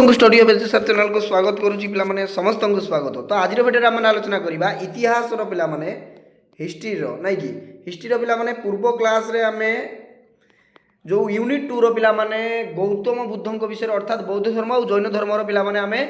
Study of education channel को स्वागत करुच्ची पे समस्त को स्वागत। तो आज भिडियो आम आलोचना करवा इतिहास पे हिस्ट्री नाई कि हिस्ट्री पे पूर्व क्लास रे आम जो यूनिट 2 पे गौतम बुद्ध विषय अर्थात बौद्ध धर्म और जैन धर्म पे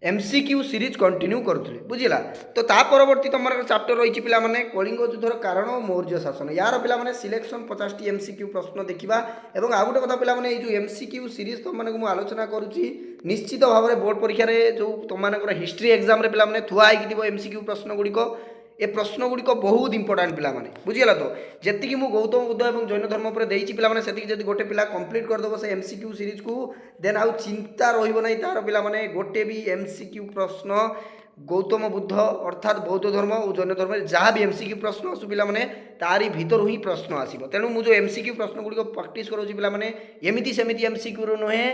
एमसीक्यू सीरीज कंटिन्यू करुले बुझला। तो ता परवर्ती तुम चैप्टर रही पे कलिंग युद्धर कारण और मौर्य शासन यार पे सिलेक्शन 50 एमसीक्यू प्रश्न देखा। और आउ गोटे कथा पे जो एमसीक्यू सीरीज तुम को आलोचना करुच्ची निश्चित भाव में बोर्ड परीक्षा जो तुम हिस्ट्री एग्जाम पे थुआई एमसीक्यू प्रश्न गुड़िक ए प्रश्न गुड़िक बहुत इंपोर्टाट पे बुझीगला। तो जी मुझे गौतम बुद्ध और जैन धर्म पर देती पे गोटे पिला कंप्लीट करदेव से एमसीक्यू सीरीज को देन आउ चिंता रही तार पे गोटे भी एमसीक्यू प्रश्न गौतम बुद्ध अर्थात बौद्ध धर्म और जैन धर्म जहाँ भी एमसीक्यू प्रश्न आसू पे तारी भीतर ही प्रश्न आसो। तेणु मुझे एमसीक्यू प्रश्न गुड़िक प्राक्ट करोची पे एमती सेमती एमसीक्यू नुहे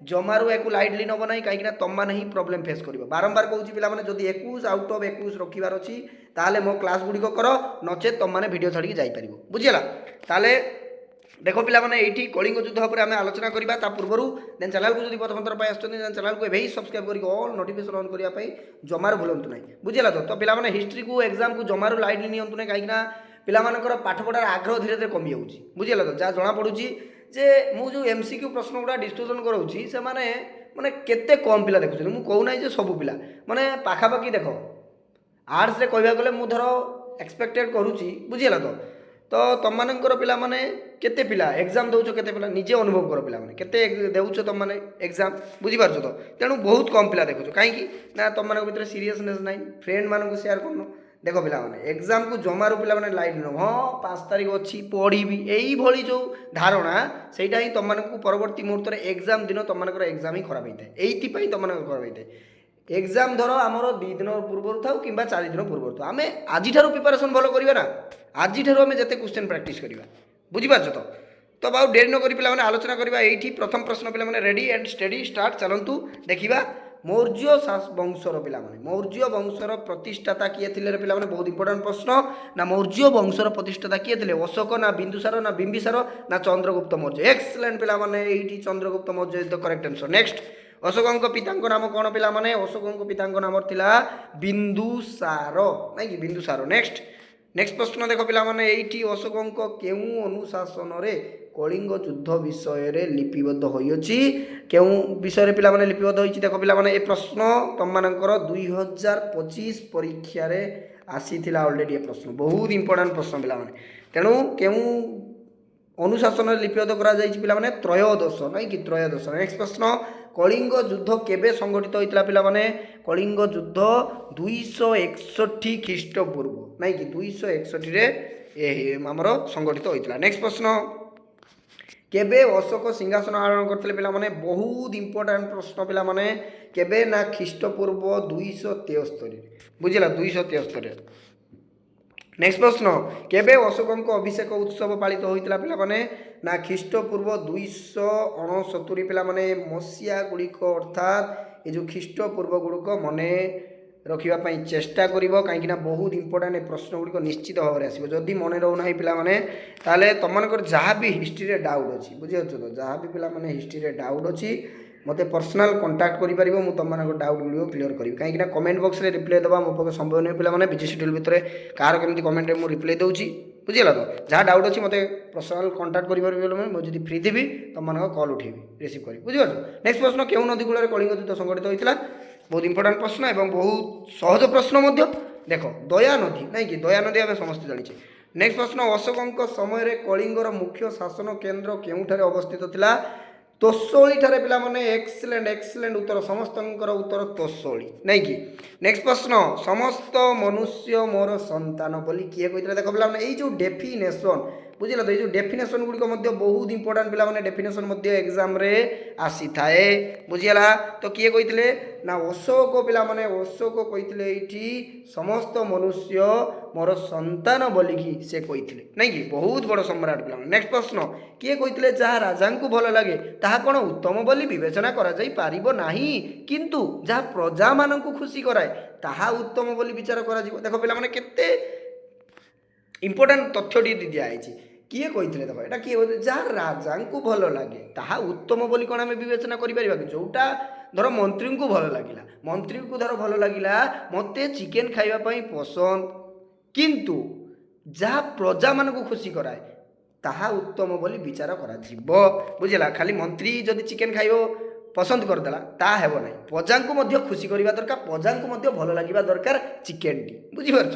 जमारू एक लाइटली नब ना कहीं तुम मैंने ही प्रोब्लेम फेस कर बारंबार कहूँ पे जब 21 आउट ऑफ 21 रखार अच्छी ताले मो क्लास गुड़िक कर नचे तुम मैंने भिड छाड़ी जापर बुझीगला। ताले देख पे ये कलिंग युद्ध पर आम आलोचना करवा पूर्व देन चैनल को जो प्रथम थर आसान चैनल को एवं सब्सक्राइब कर ऑल नोटिफिकेशन ऑन करने जमार भूलु ना बुझीगला। तो पे हिस्ट्री को एग्जाम को जमारू लाइटली नियंतु ना कहीं पिलामानकर पाठ पढ़ार आग्रह धीरे धीरे कमी जाऊँगी बुझीगला। तो जहाँ जना पड़ूँ जे मुझे एमसीक्यू प्रश्न गुड़ा डिस्कसन कराऊँगी से माने केते कम पिला देखुं मुझे कहूना जे सब पिला माने पाखापाखि देख आर्ट्स रे कहवा गले मुझ धर एक्सपेक्टेड करुच्ची बुझीगला। तो तुम मानकर पिला माने केते पिला एग्जाम दौच केते पिला निजे अनुभव कर पिला माने केते देउछ तुम माने एग्जाम बुझी पारछ। तो तेणु बहुत कम पिला देखुछ कहीं ना तुम मान भीतर सीरियसनेस नाई फ्रेंड मान को शेयर करनो देख पिला माने एग्जाम को जमारू पिला माने लाइट न हाँ 5 तारीख अच्छी पढ़ी यही भली जो धारणा सेटा ही तुम को परवर्ती मुहूर्त में एग्जाम दिन तुम एग्जाम ही खराब होता है ये तुम खराब होता है। एग्जाम धर आमर 2 दिन पूर्व था कि 4 दिन पूर्व था आम आज प्रिपारेसन भल करवा ना आज आम जिते क्वेश्चन प्रैक्टिस करवा बुझीपार। तो बाउ डेरी न करी पे आलोचना करवा ये प्रथम प्रश्न पे रेडी एंड स्टडी स्टार्ट चलतु देखा मौर्य वंशर पे मौर्य वंशर प्रतिष्ठाता किए थे पे बहुत इंपोर्टाट प्रश्न ना मौर्य वंशर प्रतिष्ठाता किए थे अशोक ना बिंदुसार ना बिंबिसार ना चंद्रगुप्त मौर्य एक्सलेंट पे Chandragupta Maurya is the correct answer. Next Ashok पिता नाम कौन पे अशोक पिता नाम था बिंदुसार ना कि बिंदुसार। नेक्स्ट प्रश्न देख पे ये अशोक केउ अनुशासन कलिंग युद्ध विषय लिपिबद्ध होइछि केउ विषय पे लिपिबद्ध होइछि देख पे ये प्रश्न तुम मानकर 2025 परीक्षा रे आसीथिला ऑलरेडी ये प्रश्न बहुत इंपोर्टेंट प्रश्न पे तेणु केउ अनुशासन लिपिबद्ध करा जाइछि पे त्रयोदश ना कि त्रयोदश। नेक्स्ट प्रश्न कलिंग युद्ध केबे संगठित होइतिला पे कलिंग युद्ध 261 ख्रीष्टपूर्व ना कि 261 रे आमर संगठित होइतिला। नेक्स्ट प्रश्न केबे अशोक सिंहासन आरोहण करते पे बहुत इंपोर्टाट प्रश्न पे केबे ना ख्रीष्टपूर्व 273 बुझला 273। नेक्स्ट प्रश्न केबे अशोक अभिषेक उत्सव पालित होता पे ना ख्रीष्टपूर्व 269 पे मसीहा गुड़िक अर्थात ये जो ख्रीष्टपूर्व गुड़िक मने रखापी चेष्टा कर कहीं बहुत इंपोर्टाट प्रश्न गुड़िक निश्चित भाव में आसो जदि मन रोना पे तुम जहाँ भी हिस्ट्री डाउट अच्छी बुझे तो जहाँ भी पे हिस्ट्री डाउट अच्छी मत पर्सनाल कंटाक्ट कर तुम डाउट गुड़ क्लीयर करी कहीं कमेंट बॉक्स में रिप्लाई देवा मो पाखे संभव नहीं पे बिजी शेड्यूल भितर कार केमी कमेंट में रिप्लाई दूसरी बुझीगला। तो जहाँ डाउट अच्छी मत पर्सनाल कंटाक्ट कर मुझे फ्री थी तुम कल उठेबी रिसीव करी बुझीपार। नेक्स्ट प्रश्न केउ नदी कूल कलिंग युद्ध संगठित होता बहुत इंपोर्टाट प्रश्न और बहुत सहज प्रश्न देख दया नदी ना कि दया नदी आम समस्त जानी। नेक्स्ट प्रश्न अशोक समय कलिंगर मुख्य शासन केन्द्र केउठारे अवस्थित थिला तोसोली ठारे पिला माने एक्सलेंट उत्तर समस्त उत्तर तोसोली नहीं कि। नेक्स्ट प्रश्न समस्त मनुष्य मोर संतान बोली किए कही देख पे ये जो डेफिनेशन बुझल। तो ये डेफिनेशन गुड़िक बहुत इंपोर्टाट पे डेफिनेशन एग्जाम रे आसी थाए बुझीगला। तो किए कही ना अशोक पिला माने अशोक कही ये समस्त मनुष्य मोर संतान बोलिकी से कही नहीं कि बहुत बड़ सम्राट पिला। नेक्स्ट प्रश्न किए कही जहाँ राजा को भल लगे ताहा कौन उत्तम बोली विवेचना करा जाई पारिबो नाही किंतु जहाँ प्रजा मान खुशी कराए ताहा उत्तम बोली विचार करा जिवो। देख पे केते इंपोर्टाट तथ्यटी दिखाई किए कही देख यहाँ किए जहाँ राजा को भल लगे ताहा उत्तम बोली कौन आम विवेचना करें जोटा ଧର ମନ୍ତ୍ରୀଙ୍କୁ ଭଲ ଲାଗିଲା, ମନ୍ତ୍ରୀଙ୍କୁ ଧର ଭଲ ଲାଗିଲା ମୋତେ ଚିକେନ୍ ଖାଇବା ପାଇଁ ପସନ୍ଦ, କିନ୍ତୁ ଯାହା ପ୍ରଜାମାନଙ୍କୁ ଖୁସି କରାଏ ତାହା ଉତ୍ତମ ବୋଲି ବିଚାର କରାଯିବ। ବୁଝିଲା, ଖାଲି ମନ୍ତ୍ରୀ ଯଦି ଚିକେନ୍ ଖାଇବ ପସନ୍ଦ କରିଦେଲା ତାହା ହେବ ନାହିଁ, ପ୍ରଜାଙ୍କୁ ମଧ୍ୟ ଖୁସି କରିବା ଦରକାର, ପ୍ରଜାଙ୍କୁ ମଧ୍ୟ ଭଲ ଲାଗିବା ଦରକାର ଚିକେନ୍ଟି। ବୁଝିପାରୁଛ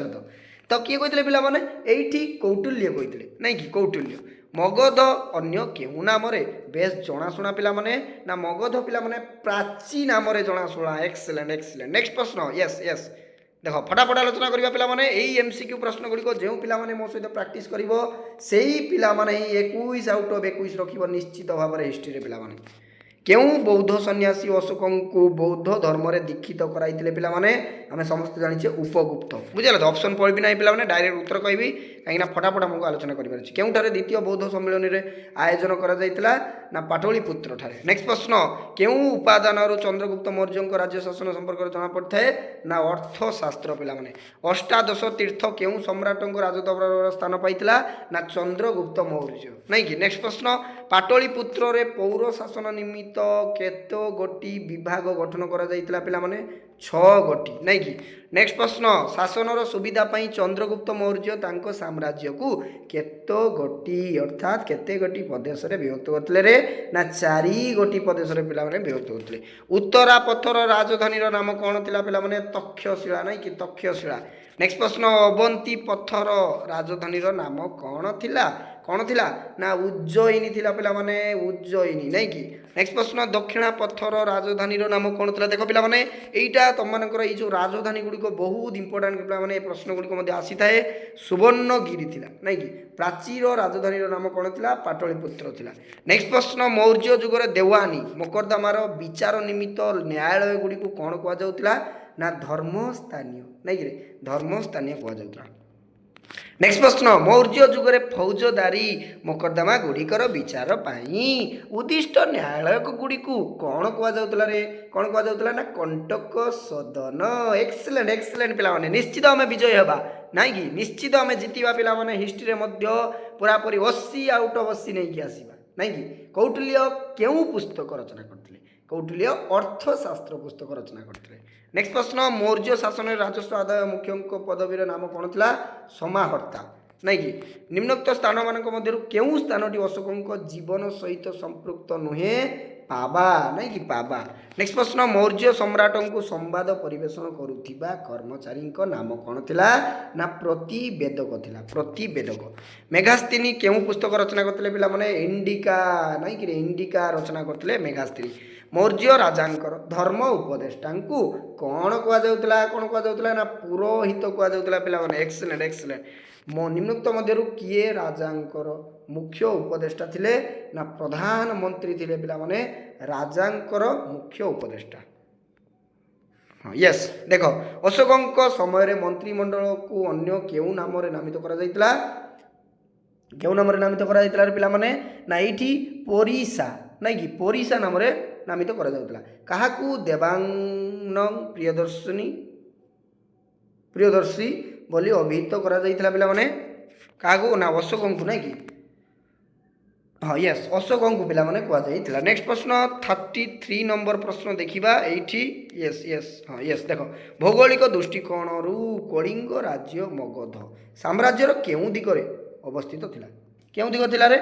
ତ କିଏ କହିଥିଲେ ପିଲାମାନେ? ଏଇଠି କୌଟିଲ୍ୟ କହିଥିଲେ, ନାଇଁ କି? କୌଟିଲ୍ୟ। ମଗଧ ଅନ୍ୟ କେଉଁ ନାମରେ ବେଶ ଜଣାଶୁଣା ପିଲାମାନେ? ନା ମଗଧ ପିଲାମାନେ ପ୍ରାଚୀ ନାମରେ ଜଣାଶୁଣା। Excellent excellent. ନେକ୍ସଟ ପ୍ରଶ୍ନ, ୟେସ୍ ୟେସ୍। ଦେଖ ଫଟାଫଟ ଆଲୋଚନା କରିବା ପିଲାମାନେ। ଏଇ MCQ ପ୍ରଶ୍ନ ଗୁଡ଼ିକ ଯେଉଁ ପିଲାମାନେ ମୋ ସହିତ ପ୍ରାକ୍ଟିସ୍ କରିବ ସେଇ ପିଲାମାନେ ହିଁ 21 ଆଉଟ୍ ଅଫ୍ 21 ରଖିବ ନିଶ୍ଚିତ ଭାବରେ ହିଷ୍ଟ୍ରିରେ ପିଲାମାନେ। କେଉଁ ବୌଦ୍ଧ ସନ୍ନ୍ୟାସୀ ଅଶୋକଙ୍କୁ ବୌଦ୍ଧ ଧର୍ମରେ ଦୀକ୍ଷିତ କରାଇଥିଲେ ପିଲାମାନେ? ଆମେ ସମସ୍ତେ ଜାଣିଛେ ଉପଗୁପ୍ତ। ବୁଝିଲା ତ? ଅପସନ୍ ପଢ଼ିବି ନାହିଁ ପିଲାମାନେ, ଡାଇରେକ୍ଟ ଉତ୍ତର କହିବି କାହିଁକିନା ଫଟାଫଟ ଆମକୁ ଆଲୋଚନା କରିବାର ଅଛି। କେଉଁଠାରେ ଦ୍ୱିତୀୟ ବୌଦ୍ଧ ସମ୍ମିଳନୀରେ ଆୟୋଜନ କରାଯାଇଥିଲା? ନା ପାଟଳିପୁତ୍ରଠାରେ। ନେକ୍ସଟ ପ୍ରଶ୍ନ, କେଉଁ ଉପାଦାନରୁ ଚନ୍ଦ୍ରଗୁପ୍ତ ମୌର୍ଯ୍ୟଙ୍କ ରାଜ୍ୟ ଶାସନ ସମ୍ପର୍କରେ ଜଣାପଡ଼ିଥାଏ? ନା ଅର୍ଥଶାସ୍ତ୍ର ପିଲାମାନେ। ଅଷ୍ଟାଦଶ ତୀର୍ଥ କେଉଁ ସମ୍ରାଟଙ୍କ ରାଜଦରବାରରେ ସ୍ଥାନ ପାଇଥିଲା? ନା ଚନ୍ଦ୍ରଗୁପ୍ତ ମୌର୍ଯ୍ୟ। ନାଇଁ କି? ନେକ୍ସଟ ପ୍ରଶ୍ନ, ପାଟଳିପୁତ୍ରରେ ପୌର ଶାସନ ନିମିତ୍ତ କେତେ ଗୋଟି ବିଭାଗ ଗଠନ କରାଯାଇଥିଲା ପିଲାମାନେ? 6 ଗୋଟି। ନାଇଁ କି? ନେକ୍ସଟ ପ୍ରଶ୍ନ, ଶାସନର ସୁବିଧା ପାଇଁ ଚନ୍ଦ୍ରଗୁପ୍ତ ମୌର୍ଯ୍ୟ ତାଙ୍କ ସାମ୍ରାଜ୍ୟକୁ କେତେ ଗୋଟି ଅର୍ଥାତ୍ କେତେ ଗୋଟି ପ୍ରଦେଶରେ ବିଭକ୍ତ କରିଥିଲେ ରେ? ନା 4 ଗୋଟି ପ୍ରଦେଶରେ ପିଲାମାନେ ବିଭକ୍ତ କରିଥିଲେ। ଉତ୍ତରାପଥର ରାଜଧାନୀର ନାମ କ'ଣ ଥିଲା ପିଲାମାନେ? ତକ୍ଷଶିଳା। ନାଇଁ କି? ତକ୍ଷଶିଳା। ନେକ୍ସଟ ପ୍ରଶ୍ନ, ଅବନ୍ତୀ ପଥର ରାଜଧାନୀର ନାମ କ'ଣ ଥିଲା? କ'ଣ ଥିଲା? ନା ଉଜ୍ଜୟିନୀ ଥିଲା ପିଲାମାନେ, ଉଜ୍ଜୟିନୀ। ନାଇଁ କି? ନେକ୍ସଟ ପ୍ରଶ୍ନ, ଦକ୍ଷିଣା ପଥର ରାଜଧାନୀର ନାମ କ'ଣ ଥିଲା? ଦେଖ ପିଲାମାନେ, ଏଇଟା ତମମାନଙ୍କର ଏଇ ଯେଉଁ ରାଜଧାନୀ ଗୁଡ଼ିକ ବହୁତ ଇମ୍ପୋର୍ଟାଣ୍ଟ ପିଲାମାନେ, ଏ ପ୍ରଶ୍ନ ଗୁଡ଼ିକ ମଧ୍ୟ ଆସିଥାଏ। ସୁବର୍ଣ୍ଣଗିରି ଥିଲା। ନାଇଁ କି? ପ୍ରାଚୀର ରାଜଧାନୀର ନାମ କ'ଣ ଥିଲା? ପାଟଳିପୁତ୍ର ଥିଲା। ନେକ୍ସଟ ପ୍ରଶ୍ନ, ମୌର୍ଯ୍ୟ ଯୁଗରେ ଦେୱାନୀ ମୋକଦ୍ଦମାର ବିଚାର ନିମିତ୍ତ ନ୍ୟାୟାଳୟ ଗୁଡ଼ିକୁ କ'ଣ କୁହାଯାଉଥିଲା? ନା ଧର୍ମସ୍ଥାନୀୟ। ନାଇଁ କି? ଧର୍ମସ୍ଥାନୀୟ କୁହାଯାଉଥିଲା। ନେକ୍ସଟ ପ୍ରଶ୍ନ, ମୌର୍ଯ୍ୟ ଯୁଗରେ ଫୌଜଦାରୀ ମୋକଦ୍ଦମା ଗୁଡ଼ିକର ବିଚାର ପାଇଁ ଉଦ୍ଦିଷ୍ଟ ନ୍ୟାୟାଳୟ ଗୁଡ଼ିକୁ କ'ଣ କୁହାଯାଉଥିଲା ରେ? କ'ଣ କୁହାଯାଉଥିଲା? ନା କଣ୍ଟକ ସଦନ। ଏକ୍ସେଲେଣ୍ଟ ଏକ୍ସେଲେଣ୍ଟ ପିଲାମାନେ, ନିଶ୍ଚିତ ଆମେ ବିଜୟ ହେବା। ନାଇଁ କି? ନିଶ୍ଚିତ ଆମେ ଜିତିବା ପିଲାମାନେ। ହିଷ୍ଟ୍ରିରେ ମଧ୍ୟ ପୁରାପୁରି 80 ଆଉଟ୍ ଅଫ୍ 80 ନେଇକି ଆସିବା। ନାଇଁ କି? କୌଟିଲ୍ୟ କେଉଁ ପୁସ୍ତକ ରଚନା କରିଥିଲେ? କୌଟିଲ୍ୟ ଅର୍ଥଶାସ୍ତ୍ର ପୁସ୍ତକ ରଚନା କରିଥିଲେ। ନେକ୍ସଟ ପ୍ରଶ୍ନ, ମୌର୍ଯ୍ୟ ଶାସନରେ ରାଜସ୍ୱ ଆଦାୟ ମୁଖ୍ୟଙ୍କ ପଦବୀର ନାମ କ'ଣ ଥିଲା? ସମାହର୍ତ୍ତା। ନାଇଁ କି? ନିମ୍ନୋକ୍ତ ସ୍ଥାନମାନଙ୍କ ମଧ୍ୟରୁ କେଉଁ ସ୍ଥାନଟି ଅଶୋକଙ୍କ ଜୀବନ ସହିତ ସମ୍ପୃକ୍ତ ନୁହେଁ? ପାବା। ନାଇଁ କି? ପାବା। ନେକ୍ସଟ ପ୍ରଶ୍ନ, ମୌର୍ଯ୍ୟ ସମ୍ରାଟଙ୍କୁ ସମ୍ବାଦ ପରିବେଷଣ କରୁଥିବା କର୍ମଚାରୀଙ୍କ ନାମ କ'ଣ ଥିଲା? ନା ପ୍ରତିବେଦକ ଥିଲା। ପ୍ରତିବେଦକ। ମେଘାସ୍ତିନୀ କେଉଁ ପୁସ୍ତକ ରଚନା କରିଥିଲେ ପିଲାମାନେ? ଇଣ୍ଡିକା। ନାଇଁ କି? ଇଣ୍ଡିକା ରଚନା କରିଥିଲେ ମେଘାସ୍ତିନୀ। ମୌର୍ଯ୍ୟ ରାଜାଙ୍କର ଧର୍ମ ଉପଦେଷ୍ଟାଙ୍କୁ କ'ଣ କୁହାଯାଉଥିଲା? କ'ଣ କୁହାଯାଉଥିଲା? ନା ପୁରୋହିତ କୁହାଯାଉଥିଲା ପିଲାମାନେ। Excellent excellent. ନିମ୍ନୋକ୍ତ ମଧ୍ୟରୁ କିଏ ରାଜାଙ୍କର ମୁଖ୍ୟ ଉପଦେଷ୍ଟା ଥିଲେ? ନା ପ୍ରଧାନମନ୍ତ୍ରୀ ଥିଲେ ପିଲାମାନେ, ରାଜାଙ୍କର ମୁଖ୍ୟ ଉପଦେଷ୍ଟା। ହଁ ୟେସ୍। ଦେଖ, ଅଶୋକଙ୍କ ସମୟରେ ମନ୍ତ୍ରିମଣ୍ଡଳକୁ ଅନ୍ୟ କେଉଁ ନାମରେ ନାମିତ କରାଯାଇଥିଲା? କେଉଁ ନାମରେ ନାମିତ କରାଯାଇଥିଲା ପିଲାମାନେ? ନା ଏଇଠି ପରିସା। ନାଇଁ କି? ପରିସା ନାମରେ ନାମିତ କରାଯାଉଥିଲା। କାହାକୁ ଦେବାନଂ ପ୍ରିୟଦର୍ଶୀ ବୋଲି ଅଭିହିତ କରାଯାଇଥିଲା ପିଲାମାନେ? କାହାକୁ? ନା ଅଶୋକଙ୍କୁ। ନାଇଁ କି? ହଁ ୟେସ୍, ଅଶୋକଙ୍କୁ ପିଲାମାନେ କୁହାଯାଇଥିଲା। ନେକ୍ସଟ ପ୍ରଶ୍ନ 33 ନମ୍ବର ପ୍ରଶ୍ନ ଦେଖିବା ଏଇଠି। ୟେସ୍ ୟେସ୍, ହଁ ୟେସ୍। ଦେଖ, ଭୌଗୋଳିକ ଦୃଷ୍ଟିକୋଣରୁ କଳିଙ୍ଗ ରାଜ୍ୟ ମଗଧ ସାମ୍ରାଜ୍ୟର କେଉଁ ଦିଗରେ ଅବସ୍ଥିତ ଥିଲା? କେଉଁ ଦିଗ ଥିଲା ରେ?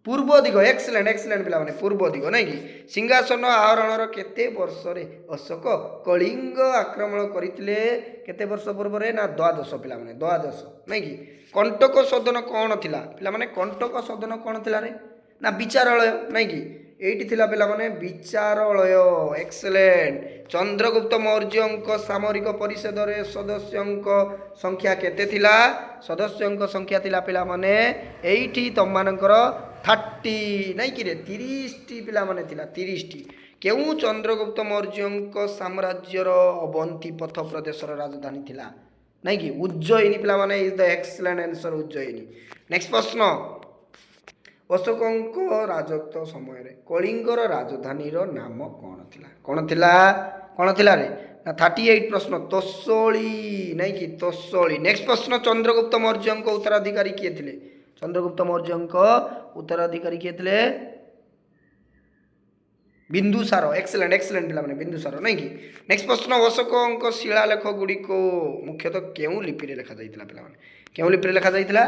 ପୂର୍ବ ଦିଗ। ଏକ୍ସେଲେଣ୍ଟ ଏକ୍ସେଲେଣ୍ଟ ପିଲାମାନେ, ପୂର୍ବ ଦିଗ। ନାଇଁ କି? ସିଂହାସନ ଆରୋହଣର କେତେ ବର୍ଷରେ ଅଶୋକ କଳିଙ୍ଗ ଆକ୍ରମଣ କରିଥିଲେ? କେତେ ବର୍ଷ ପୂର୍ବରେ? ନା 12 ପିଲାମାନେ, 12। ନାଇଁ କି? କଣ୍ଟକ ସଦନ କ'ଣ ଥିଲା ପିଲାମାନେ? କଣ୍ଟକ ସଦନ କ'ଣ ଥିଲା ରେ? ନା ବିଚାରାଳୟ। ନାଇଁ କି? ଏଇଠି ଥିଲା ପିଲାମାନେ ବିଚାରାଳୟ। ଏକ୍ସେଲେଣ୍ଟ। ଚନ୍ଦ୍ରଗୁପ୍ତ ମୌର୍ଯ୍ୟଙ୍କ ସାମରିକ ପରିଷଦରେ ସଦସ୍ୟଙ୍କ ସଂଖ୍ୟା କେତେ ଥିଲା? ସଦସ୍ୟଙ୍କ ସଂଖ୍ୟା ଥିଲା ପିଲାମାନେ ଏଇଠି ତମମାନଙ୍କର 30। ନାଇଁ କି ରେ? 30ଟି ପିଲାମାନେ ଥିଲା, 30ଟି। କେଉଁ ଚନ୍ଦ୍ରଗୁପ୍ତ ମୌର୍ଯ୍ୟଙ୍କ ସାମ୍ରାଜ୍ୟର ଅବନ୍ତୀ ପଥ ପ୍ରଦେଶର ରାଜଧାନୀ ଥିଲା? ନାଇଁ କି? ଉଜ୍ଜୟିନୀ ପିଲାମାନେ is the excellent answer, Ujjayini. Next ପ୍ରଶ୍ନ, ଅଶୋକଙ୍କ ରାଜତ୍ୱ ସମୟରେ କଳିଙ୍ଗର ରାଜଧାନୀର ନାମ କ'ଣ ଥିଲା? କ'ଣ ଥିଲା? କ'ଣ ଥିଲା ରେ? ନା 38 ପ୍ରଶ୍ନ ତୋଷଳି। ନାଇଁ କି? ତୋଷଳି। ନେକ୍ସଟ ପ୍ରଶ୍ନ, ଚନ୍ଦ୍ରଗୁପ୍ତ ମୌର୍ଯ୍ୟଙ୍କ ଉତ୍ତରାଧିକାରୀ କିଏ ଥିଲେ? ଚନ୍ଦ୍ରଗୁପ୍ତ ମୌର୍ଯ୍ୟଙ୍କ ଉତ୍ତରାଧିକାରୀ କିଏ ଥିଲେ? ବିନ୍ଦୁସାର ଏକ୍ସେଲେଣ୍ଟ ଏକ୍ସେଲେଣ୍ଟ ପିଲାମାନେ ବିନ୍ଦୁସାର ନାଇଁ କି। ନେକ୍ସଟ ପ୍ରଶ୍ନ ଅଶୋକଙ୍କ ଶିଳାଲେଖ ଗୁଡ଼ିକ ମୁଖ୍ୟତଃ କେଉଁ ଲିପିରେ ଲେଖାଯାଇଥିଲା ପିଲାମାନେ? କେଉଁ ଲିପିରେ ଲେଖାଯାଇଥିଲା?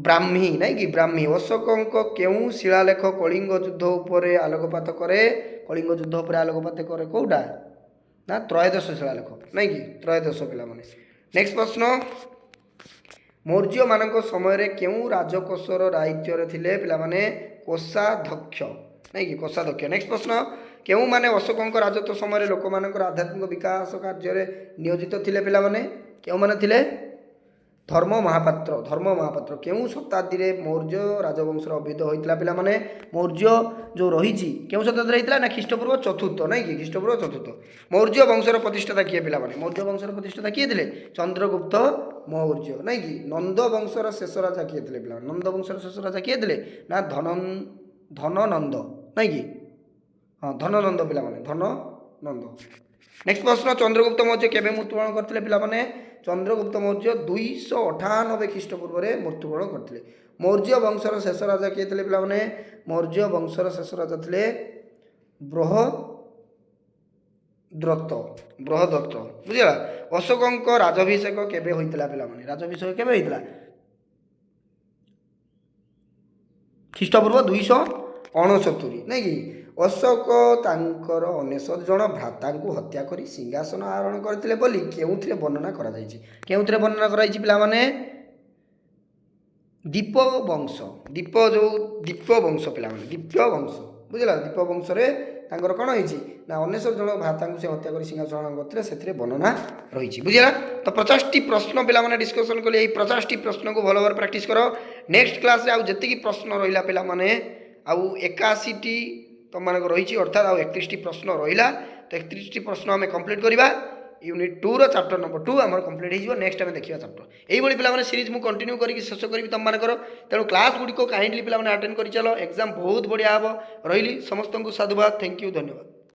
ବ୍ରାହ୍ମୀ ନାଇଁ କି ବ୍ରାହ୍ମୀ। ଅଶୋକଙ୍କ କେଉଁ ଶିଳାଲେଖ କଳିଙ୍ଗ ଯୁଦ୍ଧ ଉପରେ ଆଲୋକପାତ କରେ? କଳିଙ୍ଗ ଯୁଦ୍ଧ ଉପରେ ଆଲୋକପାତ କରେ କୋଉଟା? ନା ତ୍ରୟୋଦଶ ଶିଳାଲେଖ ନାଇଁ କି ତ୍ରୟୋଦଶ ପିଲାମାନେ। ନେକ୍ସଟ ପ୍ରଶ୍ନ ମୌର୍ଯ୍ୟମାନଙ୍କ ସମୟରେ କେଉଁ ରାଜକୋଷର ଦାୟିତ୍ୱରେ ଥିଲେ ପିଲାମାନେ? କୋଷାଧ୍ୟକ୍ଷ ନାଇଁ କି କୋଷାଧ୍ୟକ୍ଷ। ନେକ୍ସଟ ପ୍ରଶ୍ନ କେଉଁମାନେ ଅଶୋକଙ୍କ ରାଜତ୍ୱ ସମୟରେ ଲୋକମାନଙ୍କର ଆଧ୍ୟାତ୍ମିକ ବିକାଶ କାର୍ଯ୍ୟରେ ନିୟୋଜିତ ଥିଲେ ପିଲାମାନେ? କେଉଁମାନେ ଥିଲେ? ଧର୍ମ ମହାପାତ୍ର। କେଉଁ ଶତାବ୍ଦୀରେ ମୌର୍ଯ୍ୟ ରାଜବଂଶର ଅଭ୍ୟୁଦୟ ହୋଇଥିଲା ପିଲାମାନେ? ମୌର୍ଯ୍ୟ ଯେଉଁ ରହିଛି କେଉଁ ଶତାବ୍ଦୀରେ ହେଇଥିଲା? ନା ଖ୍ରୀଷ୍ଟପୂର୍ବ ଚତୁର୍ଥ ନାଇଁ କି ଖ୍ରୀଷ୍ଟପୂର୍ବ ଚତୁର୍ଥ। ମୌର୍ଯ୍ୟ ବଂଶର ପ୍ରତିଷ୍ଠାତା କିଏ ପିଲାମାନେ? ମୌର୍ଯ୍ୟ ବଂଶର ପ୍ରତିଷ୍ଠାତା କିଏ ଥିଲେ? ଚନ୍ଦ୍ରଗୁପ୍ତ ମୌର୍ଯ୍ୟ ନାଇଁ କି। ନନ୍ଦ ବଂଶର ଶେଷ ରାଜା କିଏ ଥିଲେ ପିଲାମାନେ? ନନ୍ଦ ବଂଶର ଶେଷ ରାଜା କିଏ ଥିଲେ? ନା ଧନନନ୍ଦ ନାଇଁ କି ହଁ ଧନନନ୍ଦ ପିଲାମାନେ ଧନନନ୍ଦ। ନେକ୍ସଟ ପ୍ରଶ୍ନ ଚନ୍ଦ୍ରଗୁପ୍ତ ମୌର୍ଯ୍ୟ କେବେ ମୃତ୍ୟୁବରଣ କରିଥିଲେ ପିଲାମାନେ? ଚନ୍ଦ୍ରଗୁପ୍ତ ମୌର୍ଯ୍ୟ 298 ଖ୍ରୀଷ୍ଟପୂର୍ବରେ ମୃତ୍ୟୁବରଣ କରିଥିଲେ। ମୌର୍ଯ୍ୟ ବଂଶର ଶେଷ ରାଜା କିଏ ଥିଲେ ପିଲାମାନେ? ମୌର୍ଯ୍ୟ ବଂଶର ଶେଷ ରାଜା ଥିଲେ ବୃହଦତ୍ତ ବୁଝିଲା। ଅଶୋକଙ୍କ ରାଜାଭିଷେକ କେବେ ହୋଇଥିଲା ପିଲାମାନେ? ରାଜାଭିଷେକ କେବେ ହୋଇଥିଲା? ଖ୍ରୀଷ୍ଟପୂର୍ବ 269 ନାଇଁ କି। ଅଶୋକ ତାଙ୍କର 99 ଜଣ ଭ୍ରାତାଙ୍କୁ ହତ୍ୟା କରି ସିଂହାସନ ଆରୋହଣ କରିଥିଲେ ବୋଲି କେଉଁଥିରେ ବର୍ଣ୍ଣନା କରାଯାଇଛି? କେଉଁଥିରେ ବର୍ଣ୍ଣନା କରାଯାଇଛି ପିଲାମାନେ? ଦୀପବଂଶ ପିଲାମାନେ ଦୀପବଂଶ ବୁଝିଲା। ଦୀପବଂଶରେ ତାଙ୍କର କ'ଣ ହେଇଛି? ନା 99 ଜଣ ଭ୍ରାତାଙ୍କୁ ସେ ହତ୍ୟା କରି ସିଂହାସନ ଆରୋହଣ କରିଥିଲେ ସେଥିରେ ବର୍ଣ୍ଣନା ରହିଛି ବୁଝିଲା। ତ 50ଟି ପ୍ରଶ୍ନ ପିଲାମାନେ ଡିସ୍କସନ୍ କଲି। ଏଇ 50ଟି ପ୍ରଶ୍ନକୁ ଭଲ ଭାବରେ ପ୍ରାକ୍ଟିସ୍ କର। ନେକ୍ସଟ କ୍ଲାସ୍ରେ ଆଉ ଯେତିକି ପ୍ରଶ୍ନ ରହିଲା ପିଲାମାନେ ଆଉ 81ଟି ତୁମମାନଙ୍କର ରହିଛି ଅର୍ଥାତ୍ ଆଉ 31ଟି ପ୍ରଶ୍ନ ରହିଲା। ତ 31ଟି ପ୍ରଶ୍ନ ଆମେ କମ୍ପ୍ଲିଟ୍ କରିବା। ୟୁନିଟ୍ 2ର ଚାପ୍ଟର ନମ୍ବର 2 ଆମର କମ୍ପ୍ଲିଟ୍ ହେଇଯିବ। ନେକ୍ସଟ ଆମେ ଦେଖିବା ଚାପ୍ଟର। ଏଇଭଳି ପିଲାମାନେ ସିରିଜ୍ ମୁଁ କଣ୍ଟିନ୍ୟୁ କରିକି ଶେଷ କରିବି ତୁମମାନଙ୍କର। ତେଣୁ କ୍ଲାସ୍ ଗୁଡ଼ିକ କାଇଣ୍ଡଲି ପିଲାମାନେ ଆଟେଣ୍ଡ କରିଚାଲ। ଏକ୍ଜାମ୍ ବହୁତ ବଢ଼ିଆ ହେବ। ରହିଲି ସମସ୍ତଙ୍କୁ ସାଧୁବାଦ। ଥ୍ୟାଙ୍କ ୟୁ ଧନ୍ୟବାଦ।